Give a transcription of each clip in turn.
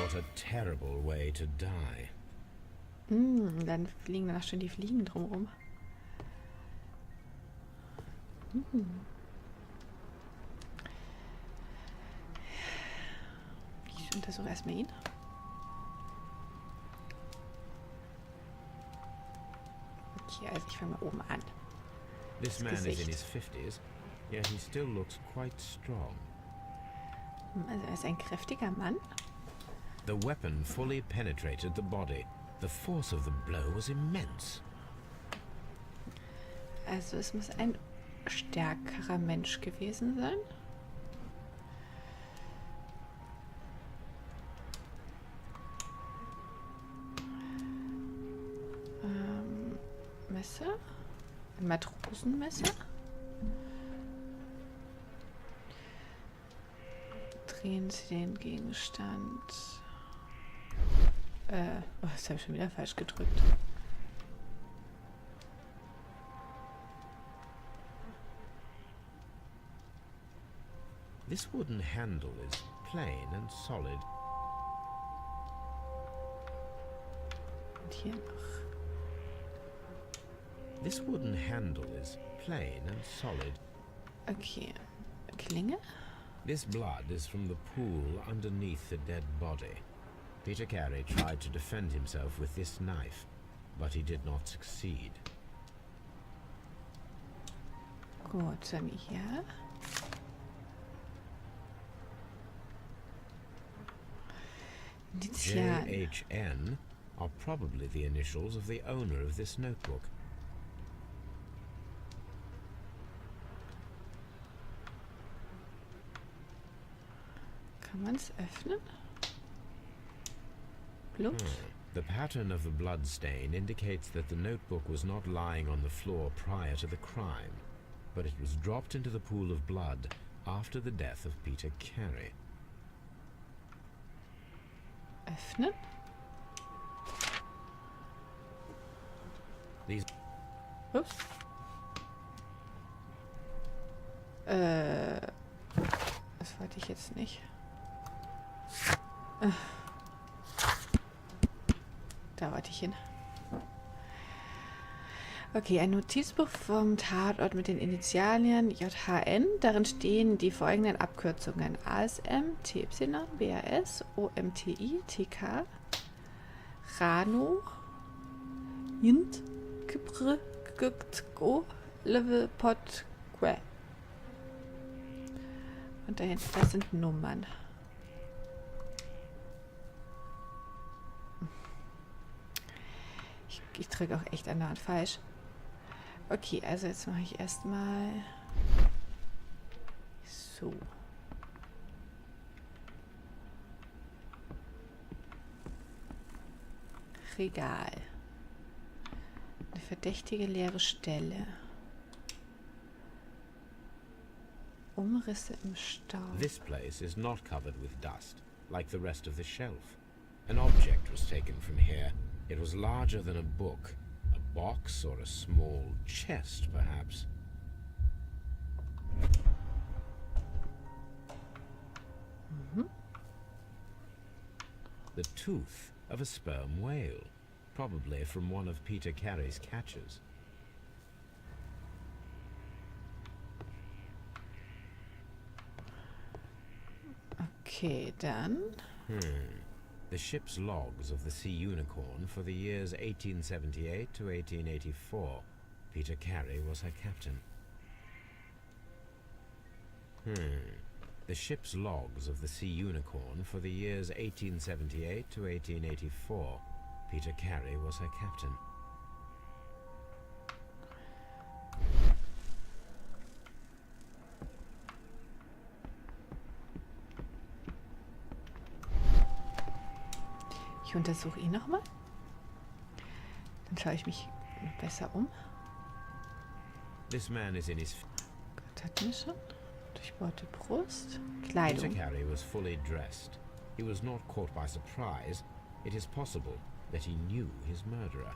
What a terrible way to die. Dann fliegen danach schon die Fliegen drumherum. Ich untersuche erstmal ihn. Okay, also ich fange mal oben an. This man is in his 50s, yet he still looks quite strong. Also er ist ein kräftiger Mann. The weapon fully penetrated the body. The force of the blow was immense. Also es muss ein stärkerer Mensch gewesen sein. Messer. Ein Matrosenmesser. Drehen Sie den Gegenstand. Das habe ich schon wieder falsch gedrückt. This wooden handle is plain and solid. Und hier noch. This wooden handle is plain and solid. Okay. Klinge? This blood is from the pool underneath the dead body. Peter Carey tried to defend himself with this knife, but he did not succeed. Gut, dann hier. JHN are probably the initials of the owner of this notebook. Kann man es öffnen? Blut? The pattern of the blood stain indicates that the notebook was not lying on the floor prior to the crime, but it was dropped into the pool of blood after the death of Peter Carey. Öffnen? These Ups. Das wollte ich jetzt nicht. Da wollte ich hin. Okay, ein Notizbuch vom Tatort mit den Initialien JHN. Darin stehen die folgenden Abkürzungen: ASM, TY, BAS, OMTI, TK, RANO, JINT, KYPR, GGTGO, Level, Pot, Que. Und dahinter, das sind Nummern. Ich drücke auch echt andauernd falsch. Okay, also jetzt mache ich erstmal so. Regal. Eine verdächtige leere Stelle. Umrisse im Staub. This place is not covered with dust, like the rest of the shelf. An object was taken from here. It was larger than a book, a box or a small chest, perhaps. The tooth of a sperm whale, probably from one of Peter Carey's catches. Okay, dann. The ship's logs of the Sea Unicorn for the years 1878 to 1884. Peter Carey was her captain. The ship's logs of the Sea Unicorn for the years 1878 to 1884. Peter Carey was her captain. Ich untersuche ihn nochmal. Dann schaue ich mich besser um. This man is in his... Gott, hatten wir schon. Durchbohrte Brust. Peter Kleidung. Carey was fully dressed. He was not caught by surprise. It is possible that he knew his murderer.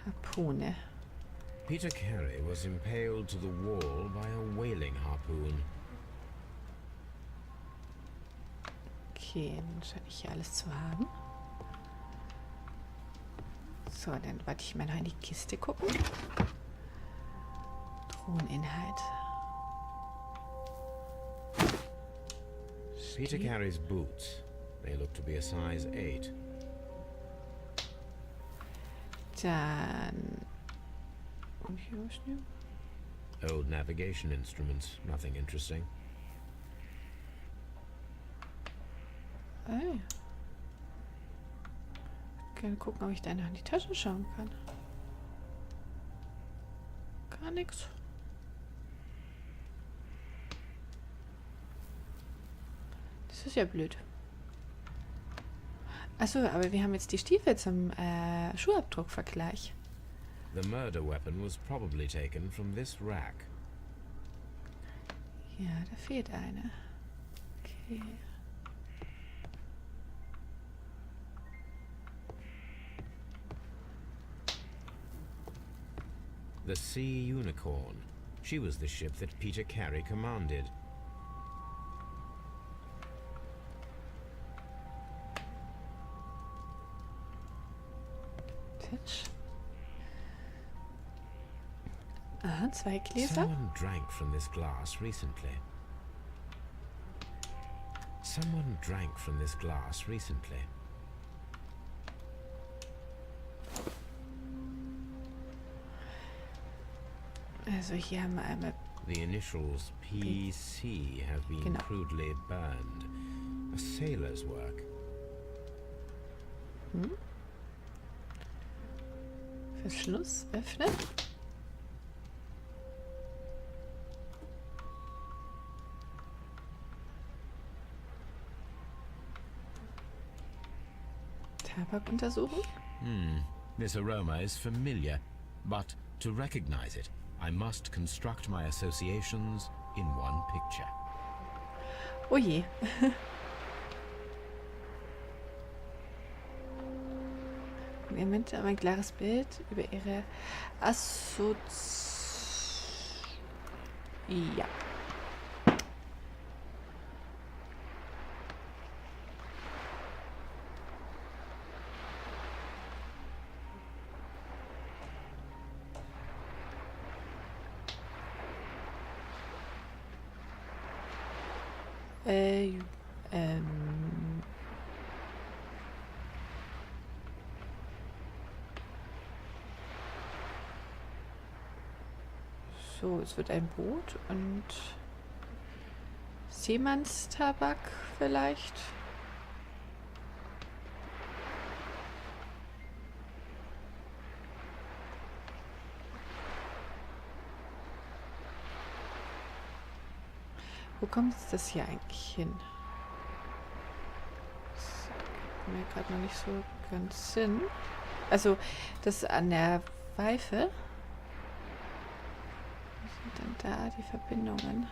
Harpune. Peter Carey was impaled to the wall by a whaling harpoon. Okay, dann scheine ich hier alles zu haben. So, dann warte ich mal noch in die Kiste gucken. Throninhalt. Peter Carey's boots. They look to be a size 8. Dann... Und hier was nehmen? Old navigation instruments. Nothing interesting. Ey. Gerne gucken, ob ich da noch in die Taschen schauen kann. Gar nichts. Das ist ja blöd. Achso, aber wir haben jetzt die Stiefel zum Schuhabdruckvergleich. The murder weapon was probably taken from this rack. Ja, da fehlt eine. Okay. The Sea Unicorn. She was the ship that Peter Carey commanded. Tisch. Aha, 2 Gläser. Someone drank from this glass recently. Someone drank from this glass recently. Also hier haben wir einmal... The initials PC have been Genau. crudely burned. A sailor's work. Verschluss öffnen. Tabak untersuchen. This aroma is familiar, but to recognize it, I must construct my associations in one picture. Oh je. Im Moment aber ein klares Bild über ihre Ja. So, es wird ein Boot und Seemannstabak vielleicht. Wo kommt das hier eigentlich hin? Das gibt mir gerade noch nicht so ganz Sinn. Also, das an der Pfeife. Was sind denn da die Verbindungen?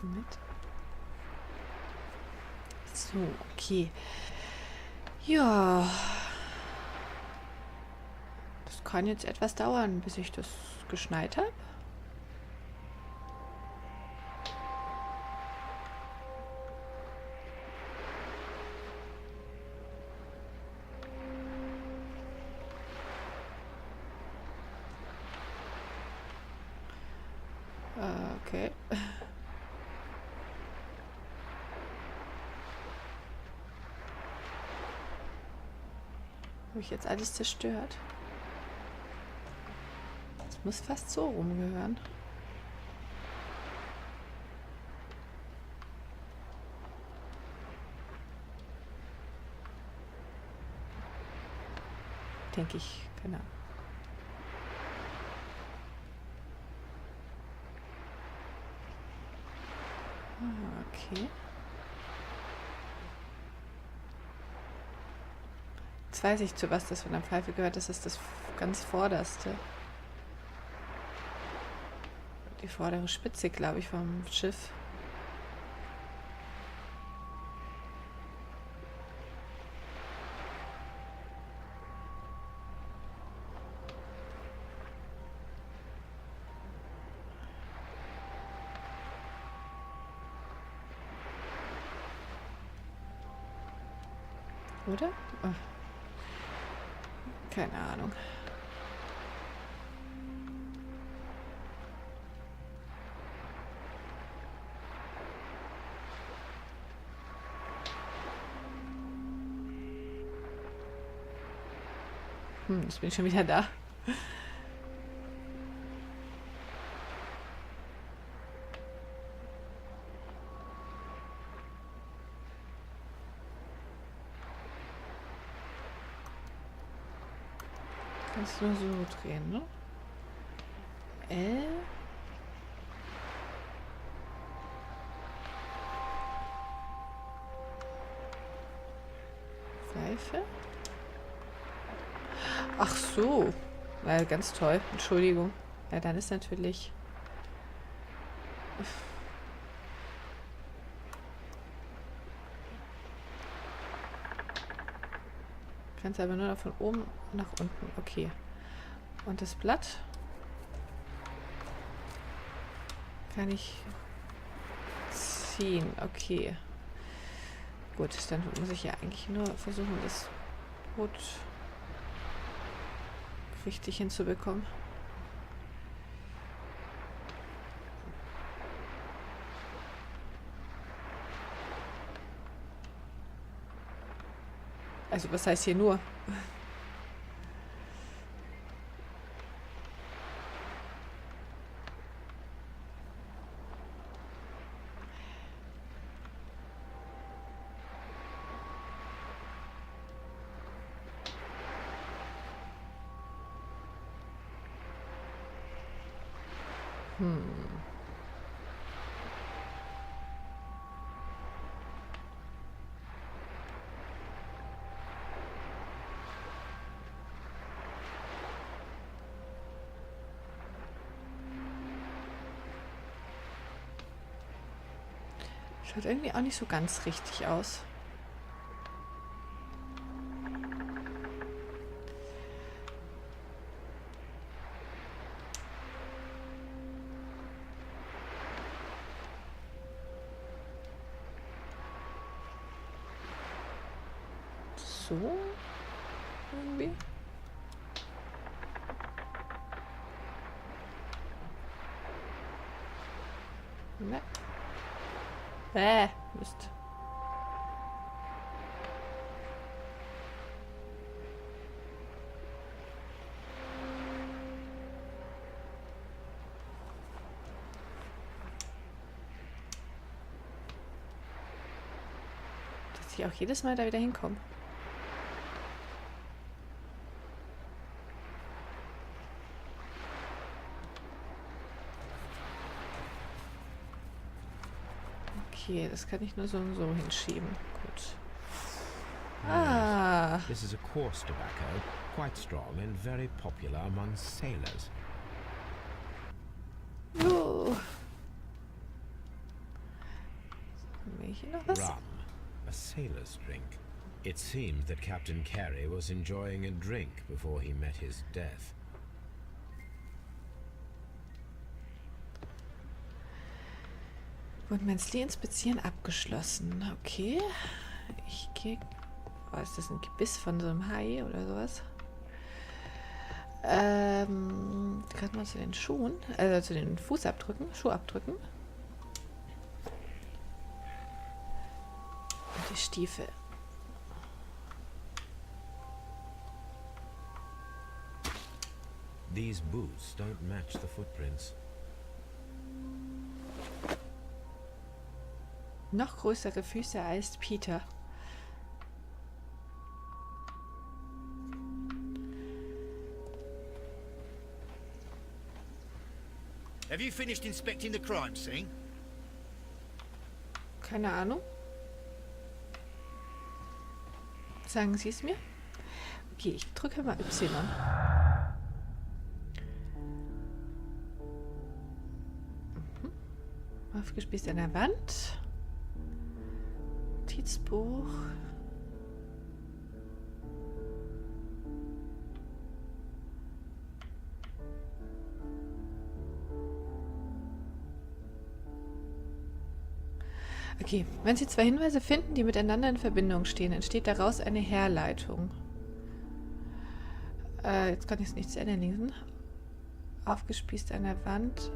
Moment. So, okay. Ja. Das kann jetzt etwas dauern, bis ich das geschneit habe. Okay. Habe ich jetzt alles zerstört? Das muss fast so rumgehören. Denke ich, genau. Okay. Jetzt weiß ich, zu was das von der Pfeife gehört. Das ist das ganz Vorderste. Die vordere Spitze, glaube ich, vom Schiff. Oder? Oh. Keine Ahnung. Jetzt bin ich schon wieder da. Kannst du nur so drehen, ne? L. Seife. Ach so. Ja, ganz toll. Entschuldigung. Ja, dann ist natürlich... Kannst aber nur von oben nach unten. Okay. Und das Blatt kann ich ziehen. Okay. Gut, dann muss ich ja eigentlich nur versuchen, das gut richtig hinzubekommen. Also, was heißt hier nur? Schaut irgendwie auch nicht so ganz richtig aus. So. Irgendwie. Ne. Mist. Dass ich auch jedes Mal da wieder hinkomme. Okay, das kann ich nur so und so hinschieben. Gut. Ah. This is a coarse tobacco, quite strong and very popular among sailors. Hier noch was? Rum, a sailor's drink. It seemed that Captain Carey was enjoying a drink before he met his death. Woodmansley inspizieren abgeschlossen. Okay. Ich gehe... Oh, ist das ein Gebiss von so einem Hai oder sowas? Gerade mal zu den Schuhen. Also zu den Fußabdrücken. Schuhabdrücken. Und die Stiefel. These boots don't match the footprints. Noch größere Füße als Peter. Have you finished inspecting the crime scene? Keine Ahnung. Sagen Sie es mir? Okay, ich drücke mal Y. Aufgespießt an der Wand. Notizbuch. Okay, wenn Sie zwei Hinweise finden, die miteinander in Verbindung stehen, entsteht daraus eine Herleitung. Jetzt kann ich es nicht zu Ende lesen. Aufgespießt an der Wand.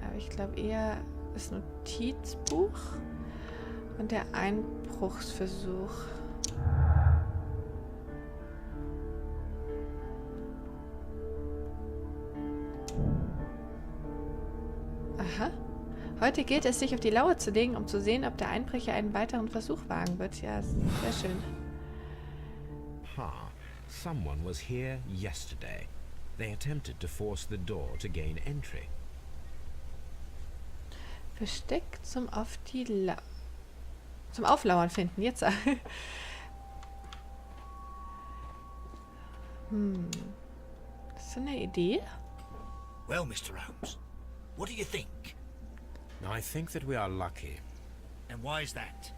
Aber ich glaube eher das Notizbuch und der Einbruchsversuch. Aha. Heute gilt es, sich auf die Lauer zu legen, um zu sehen, ob der Einbrecher einen weiteren Versuch wagen wird. Ja, sehr schön. Someone was here yesterday. They attempted to force the door to gain entry. Versteck zum Auflauern finden. Jetzt. Hast du eine Idee? Well, Mr. Holmes, what do you think? I think that we are lucky. And why is that?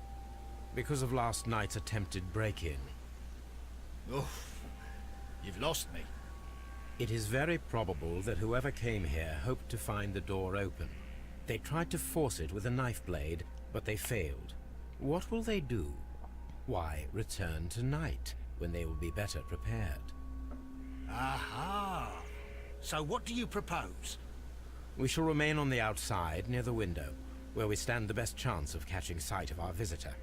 Because of last night's attempted break-in. Oof, you've lost me. It is very probable that whoever came here hoped to find the door open. They tried to force it with a knife blade, but they failed. What will they do? Why, return tonight, when they will be better prepared. Aha! So what do you propose? We shall remain on the outside, near the window, where we stand the best chance of catching sight of our visitor.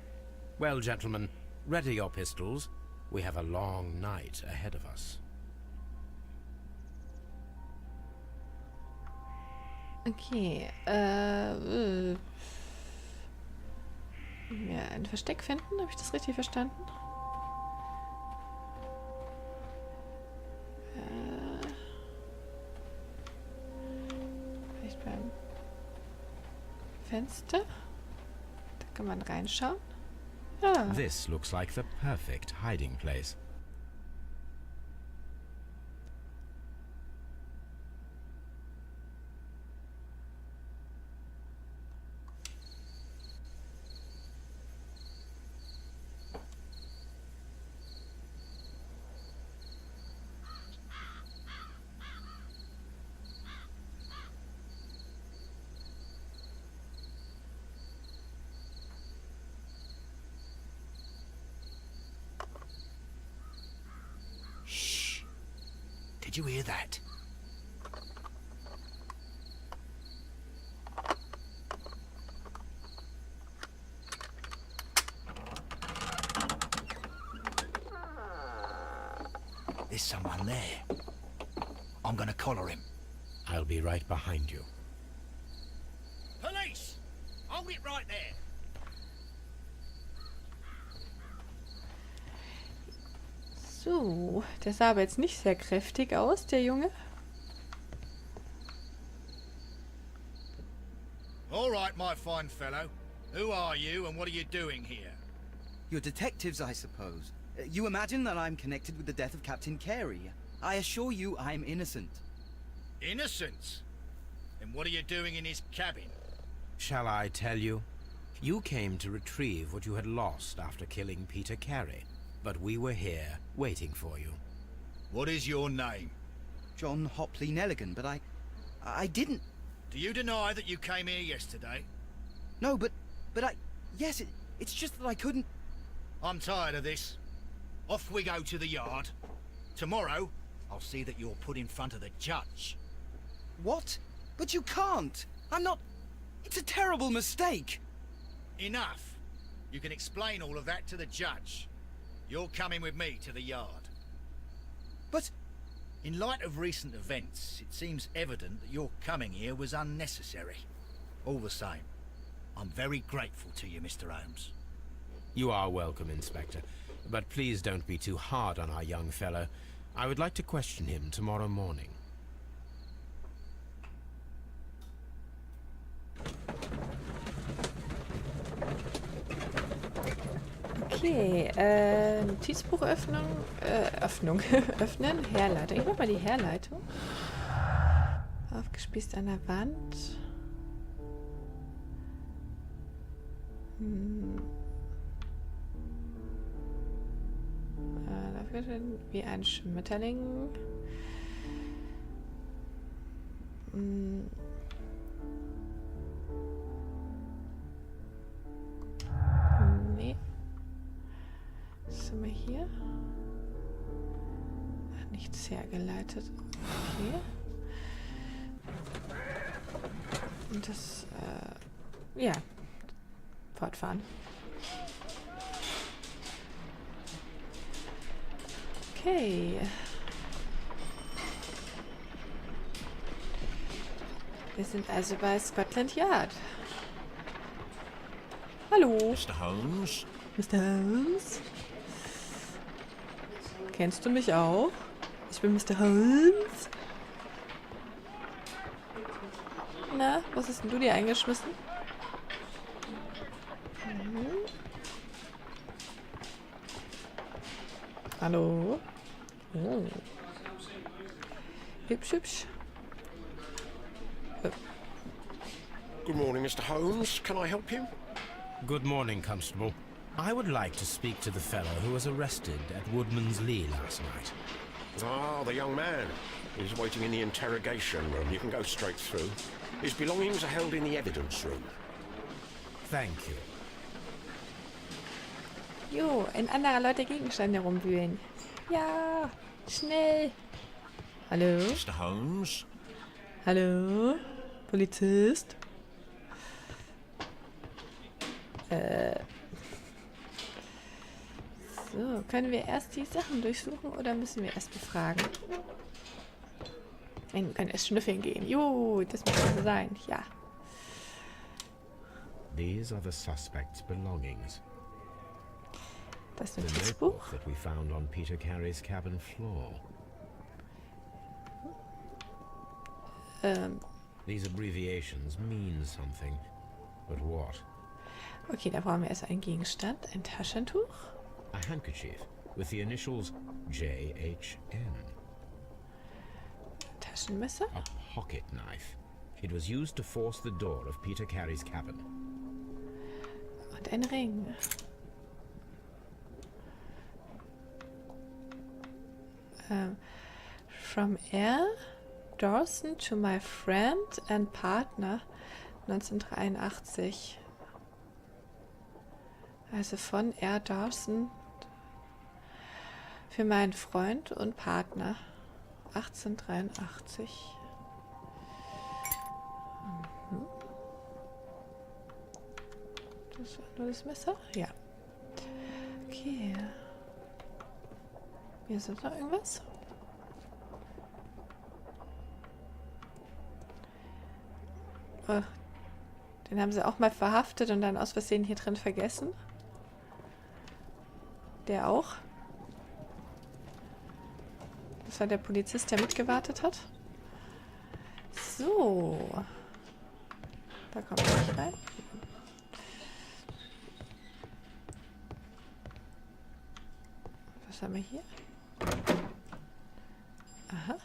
Well, gentlemen, ready your pistols. We have a long night ahead of us. Okay, ja, ein Versteck finden, habe ich das richtig verstanden? Vielleicht beim Fenster? Da kann man reinschauen. Ja. This looks like the perfect hiding place. Did you hear that? There's someone there. I'm gonna collar him. I'll be right behind you. Police! Hold it right there. So, der sah aber jetzt nicht sehr kräftig aus, der Junge. All right, my fine fellow. Who are you and what are you doing here? You're detectives, I suppose. You imagine that I'm connected with the death of Captain Carey. I assure you I'm innocent. Innocent? And what are you doing in his cabin? Shall I tell you? You came to retrieve what you had lost after killing Peter Carey. But we were here, waiting for you. What is your name? John Hopley Nelligan, but I didn't... Do you deny that you came here yesterday? No, but yes, it's just that I couldn't... I'm tired of this. Off we go to the yard. Tomorrow, I'll see that you're put in front of the judge. What? But you can't! I'm not... It's a terrible mistake! Enough. You can explain all of that to the judge. You're coming with me to the yard. But... In light of recent events, it seems evident that your coming here was unnecessary. All the same, I'm very grateful to you, Mr. Holmes. You are welcome, Inspector. But please don't be too hard on our young fellow. I would like to question him tomorrow morning. Okay, Notizbuchöffnung, öffnen, Herleitung. Ich mach mal die Herleitung. Aufgespießt an der Wand. Wie ein Schmetterling. Nee. Was haben wir hier? Ach, nichts hergeleitet. Okay. Und das, ja. Fortfahren. Okay. Wir sind also bei Scotland Yard. Hallo. Mr. Holmes? Mr. Holmes? Kennst du mich auch? Ich bin Mr. Holmes. Na, was hast denn du dir eingeschmissen? Hallo? Oh. Hübsch, hübsch. Good morning, Mr. Holmes. Can I help you? Good morning, Constable. I would like to speak to the fellow who was arrested at Woodman's Lee last night. Ah, the young man. He's waiting in the interrogation room. You can go straight through. His belongings are held in the evidence room. Thank you. Jo, in anderer Leute Gegenstände rumwühlen. Ja, schnell. Hallo? Mr. Holmes? Hallo? Polizist? So, können wir erst die Sachen durchsuchen oder müssen wir erst befragen? Wir können erst schnüffeln gehen. Jo, das muss so sein. Ja. These are the suspect's belongings. Das The Notizbuch. notebook that we found on Peter Carey's cabin floor. These abbreviations mean something. But what? Okay, da brauchen wir erst einen Gegenstand. Ein Taschentuch. A handkerchief with the initials JHN. Taschenmesser. A pocket knife. It was used to force the door of Peter Carey's cabin. Und ein Ring. From R. Dawson to my friend and partner 1983. Also von R. Dawson für meinen Freund und Partner 1883. Das war nur das Messer? Ja. Okay. Hier ist noch irgendwas? Oh, den haben sie auch mal verhaftet und dann aus Versehen hier drin vergessen. Der auch. Das war der Polizist, der mitgewartet hat. So. Da kommen wir nicht rein. Was haben wir hier? Aha.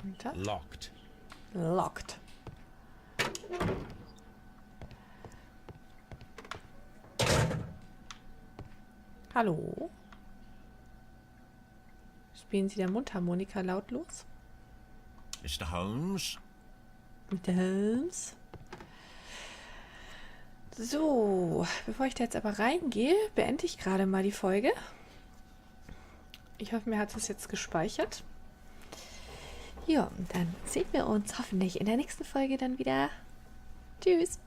Und da? Locked. Locked. Hallo? Spielen Sie der Mundharmonika lautlos? Mr. Holmes? Mit der Holmes? So, bevor ich da jetzt aber reingehe, beende ich gerade mal die Folge. Ich hoffe, mir hat es jetzt gespeichert. Ja, und dann sehen wir uns hoffentlich in der nächsten Folge dann wieder. Tschüss.